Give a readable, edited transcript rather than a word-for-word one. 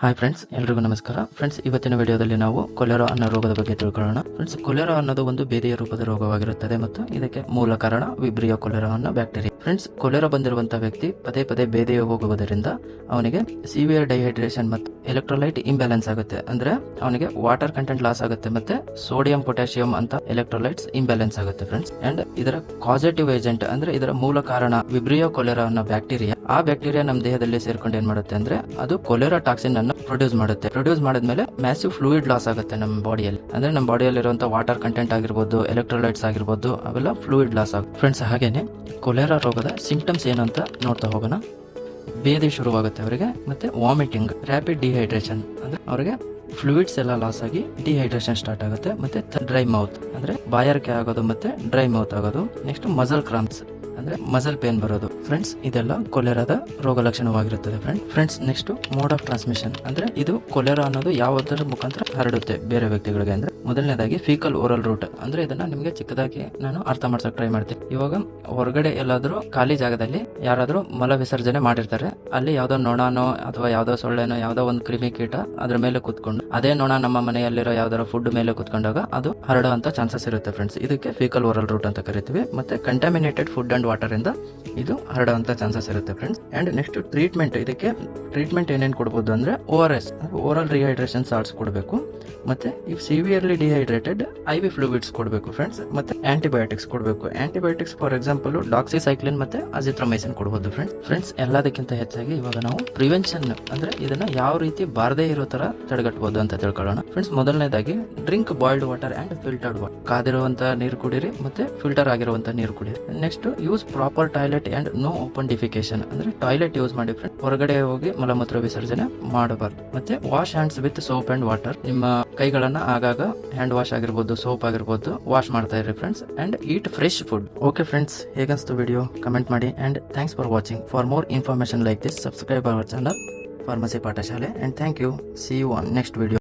Hi friends, ಎಲ್ರಿಗೂ ನಮಸ್ಕಾರ. Friends, ಇವತ್ತಿನ ವಿಡಿಯೋದಲ್ಲಿ ನಾವು ಕೊಲೆರಾ ಅನ್ನೋ ರೋಗದ ಬಗ್ಗೆ ತಿಳ್ಕೊಳ್ಳೋಣ. ಫ್ರೆಂಡ್ಸ್, ಕೊಲೆರಾ ಅನ್ನೋದು ಒಂದು ಬೇದಿಯ ರೂಪದ ರೋಗವಾಗಿರುತ್ತದೆ ಮತ್ತು ಇದಕ್ಕೆ ಮೂಲ ಕಾರಣ ವಿಬ್ರಿಯೋ ಕೊಲೆರಾ ಅನ್ನೋ ಬ್ಯಾಕ್ಟೀರಿಯಾ. ಫ್ರೆಂಡ್ಸ್, ಕೊಲೆರಾ ಬಂದಿರುವಂತಹ ವ್ಯಕ್ತಿ ಪದೇ ಪದೇ ಬೇದಿಯ ಹೋಗುವುದರಿಂದ ಅವನಿಗೆ ಸಿವಿಯರ್ ಡೈಹೈಡ್ರೇಷನ್ ಮತ್ತು ಎಲೆಕ್ಟ್ರೋಲೈಟ್ ಇಂಬ್ಯಾಲೆನ್ಸ್ ಆಗುತ್ತೆ. ಅಂದ್ರೆ ಅವನಿಗೆ ವಾಟರ್ ಕಂಟೆಂಟ್ ಲಾಸ್ ಆಗುತ್ತೆ ಮತ್ತೆ ಸೋಡಿಯಂ ಪೊಟ್ಯಾಷಿಯಂ ಅಂತ ಎಲೆಕ್ಟ್ರೋಲೈಟ್ಸ್ ಇಂಬ್ಯಾಲೆನ್ಸ್ ಆಗುತ್ತೆ. ಫ್ರೆಂಡ್ಸ್, ಅಂಡ್ ಇದರ ಕಾಸೇಟಿವ್ ಏಜೆಂಟ್ ಅಂದ್ರೆ ಇದರ ಮೂಲ ಕಾರಣ ವಿಬ್ರಿಯೋ ಕೊಲೆರಾ ಅನ್ನೋ ಬ್ಯಾಕ್ಟೀರಿಯಾ. ಆ ಬ್ಯಾಕ್ಟೀರಿಯಾ ನಮ್ಮ ದೇಹದಲ್ಲಿ ಸೇರ್ಕೊಂಡು ಏನ್ ಮಾಡುತ್ತೆ ಅಂದ್ರೆ ಅದು ಕೊಲೆರಾ ಟಾಕ್ಸಿನ್ ಅನ್ನು ಪ್ರೊಡ್ಯೂಸ್ ಮಾಡುತ್ತೆ. ಪ್ರೊಡ್ಯೂಸ್ ಮಾಡಿದ್ಮೇಲೆ ಮ್ಯಾಸಿವ್ ಫ್ಲೂಯಿಡ್ ಲಾಸ್ ಆಗುತ್ತೆ ನಮ್ಮ ಬಾಡಿಯಲ್ಲಿ. ಅಂದ್ರೆ ನಮ್ಮ ಬಾಡಿಯಲ್ಲಿ ಇರುವಂತಹ ವಾಟರ್ ಕಂಟೆಂಟ್ ಆಗಿರ್ಬೋದು, ಎಲೆಕ್ಟ್ರೋಲೈಟ್ಸ್ ಆಗಿರ್ಬೋದು, ಅವೆಲ್ಲ ಫ್ಲೂಯಿಡ್ ಲಾಸ್ ಆಗುತ್ತೆ. ಫ್ರೆಂಡ್ಸ್, ಹಾಗೇನೆ ಕೊಲೆರಾ ರೋಗದ ಸಿಂಪ್ಟಮ್ಸ್ ಏನಂತ ನೋಡ್ತಾ ಹೋಗೋಣ. ಬೇದಿ ಶುರುವಾಗುತ್ತೆ ಅವರಿಗೆ, ಮತ್ತೆ ವಾಮಿಟಿಂಗ್, ರ್ಯಾಪಿಡ್ ಡಿಹೈಡ್ರೇಷನ್ ಅಂದ್ರೆ ಅವರಿಗೆ ಫ್ಲೂಯಿಡ್ಸ್ ಎಲ್ಲ ಲಾಸ್ ಆಗಿ ಡಿಹೈಡ್ರೇಷನ್ ಸ್ಟಾರ್ಟ್ ಆಗುತ್ತೆ. ಮತ್ತೆ ಡ್ರೈ ಮೌತ್ ಅಂದ್ರೆ ಬಾಯಾರಿಕೆ ಆಗೋದು ಮತ್ತೆ ಡ್ರೈ ಮೌತ್ ಆಗೋದು. ನೆಕ್ಸ್ಟ್ ಮಸಲ್ ಕ್ರಾಂಪ್ಸ್ ಅಂದ್ರೆ ಮಸಲ್ ಪೇನ್ ಬರೋದು. ಫ್ರೆಂಡ್ಸ್, ಇದೆಲ್ಲ ಕೊಲೆರಾದ ರೋಗ ಲಕ್ಷಣವಾಗಿರುತ್ತದೆ. Friends, next mode of transmission ಅಂದ್ರೆ ಇದು ಕೊಲೆರಾ ಅನ್ನೋದು ಯಾವುದರ ಮುಖಾಂತರ ಹರಡುತ್ತೆ ಬೇರೆ ವ್ಯಕ್ತಿಗಳಿಗೆ ಅಂದ್ರೆ ಮೊದಲನೇದಾಗಿ ಫೀಕಲ್ ಓರಲ್ ರೂಟ್ ಅಂದ್ರೆ ಇದನ್ನ ನಿಮಗೆ ಚಿಕ್ಕದಾಗಿ ನಾನು ಅರ್ಥ ಮಾಡ್ಸಕ್ ಟ್ರೈ ಮಾಡ್ತೀನಿ. ಇವಾಗ ಹೊರಗಡೆ ಎಲ್ಲಾದ್ರೂ ಖಾಲಿ ಜಾಗದಲ್ಲಿ ಯಾರಾದ್ರೂ ಮಲ ವಿಸರ್ಜನೆ ಮಾಡಿರ್ತಾರೆ, ಅಲ್ಲಿ ಯಾವ್ದೋ ನೊಣನೋ ಅಥವಾ ಯಾವ್ದೋ ಸೊಳ್ಳೆನೋ ಯಾವ್ದೋ ಒಂದು ಕ್ರಿಮಿ ಕೀಟ ಅದ್ರ ಮೇಲೆ ಕುತ್ಕೊಂಡು ಅದೇ ನೊಣ ನಮ್ಮ ಮನೆಯಲ್ಲಿರೋ ಯಾವ್ದಾರ ಫುಡ್ ಮೇಲೆ ಕುತ್ಕೊಂಡಾಗ ಅದು ಹರಡುವಂತ ಚಾನ್ಸಸ್ ಇರುತ್ತೆ. ಫ್ರೆಂಡ್ಸ್, ಇದಕ್ಕೆ ಫೀಕಲ್ ಓರಲ್ ರೂಟ್ ಅಂತ ಕರಿತೀವಿ. ಮತ್ತೆ ಕಂಟಾಮಿನೇಟೆಡ್ ಫುಡ್ ಅಂಡ್ ವಾಟರ್ ಇಂದ ಇದು ಹರಡುವಂತ ಚಾನ್ಸಸ್ ಇರುತ್ತೆ. ಫ್ರೆಂಡ್ಸ್, ಅಂಡ್ ನೆಕ್ಸ್ಟ್ ಟ್ರೀಟ್ಮೆಂಟ್, ಇದಕ್ಕೆ ಟ್ರೀಟ್ಮೆಂಟ್ ಏನೇನ್ ಕೊಡಬಹುದು ಅಂದ್ರೆ ORS ಓರಲ್ ರಿಹೈಡ್ರೇಷನ್ ಸಾಲ್ಟ್ಸ್ ಕೊಡಬೇಕು. ಮತ್ತೆ if severely dehydrated IV fluids ಕೊಡಬೇಕು. ಫ್ರೆಂಡ್ಸ್, ಮತ್ತೆ ಆಂಟಿಬಯೋಟಿಕ್ಸ್ ಕೊಡಬೇಕು. ಆಂಟಿಬಯೋಟಿಕ್ಸ್ ಫಾರ್ ಎಕ್ಸಾಂಪಲ್ ಡಾಕ್ಸಿಸೈಕ್ಲಿನ್ ಮತ್ತೆ ಅಜಿಥ್ರೊಮೈಸಿನ್ ಕೊಡಬಹುದು. ಫ್ರೆಂಡ್ಸ್, ಎಲ್ಲದಕ್ಕಿಂತ ಹೆಚ್ಚಾಗಿ ಇವಾಗ ನಾವು ಪ್ರಿವೆನ್ಷನ್ ಅಂದ್ರೆ ಇದನ್ನ ಯಾವ ರೀತಿ ಬಾರದೇ ಇರೋ ತರ ತಡೆಗಟ್ಟಬಹುದು ಅಂತ ತಿಳ್ಕೊಳ್ಳೋಣ. ಫ್ರೆಂಡ್ಸ್, ಮೊದಲನೇದಾಗಿ drink boiled water and filtered water, ಕಾದಿರುವಂತ ನೀರು ಕುಡೀರಿ ಮತ್ತೆ ಫಿಲ್ಟರ್ ಆಗಿರುವಂತ ನೀರು ಕುಡೀರಿ. Next use proper toilet and no open defecation ಅಂದ್ರೆ ಟಾಯ್ಲೆಟ್ ಯೂಸ್ ಮಾಡಿ. ಫ್ರೆಂಡ್ಸ್, ಹೊರಗಡೆ ಹೋಗಿ ಮಲಮೂತ್ರ ವಿಸರ್ಜನೆ ಮಾಡಬಾರ್ದು. ಮತ್ತೆ wash hands with soap and water, ನಿಮ್ಮ ಕೈಗಳನ್ನ ಆಗಾಗ ಹ್ಯಾಂಡ್ ವಾಶ್ ಆಗಿರ್ಬೋದು, ಸೋಪ್ ಆಗಿರ್ಬೋದು ವಾಶ್ ಮಾಡ್ತಾ ಇರಿ. Friends, and eat fresh food. Okay friends, ಹೇಗನ್ಸ್ತು ವಿಡಿಯೋ ಕಮೆಂಟ್ ಮಾಡಿ. And thanks for watching. For more information like this, subscribe our channel pharmacy Pathashale. And thank you. See you on next video.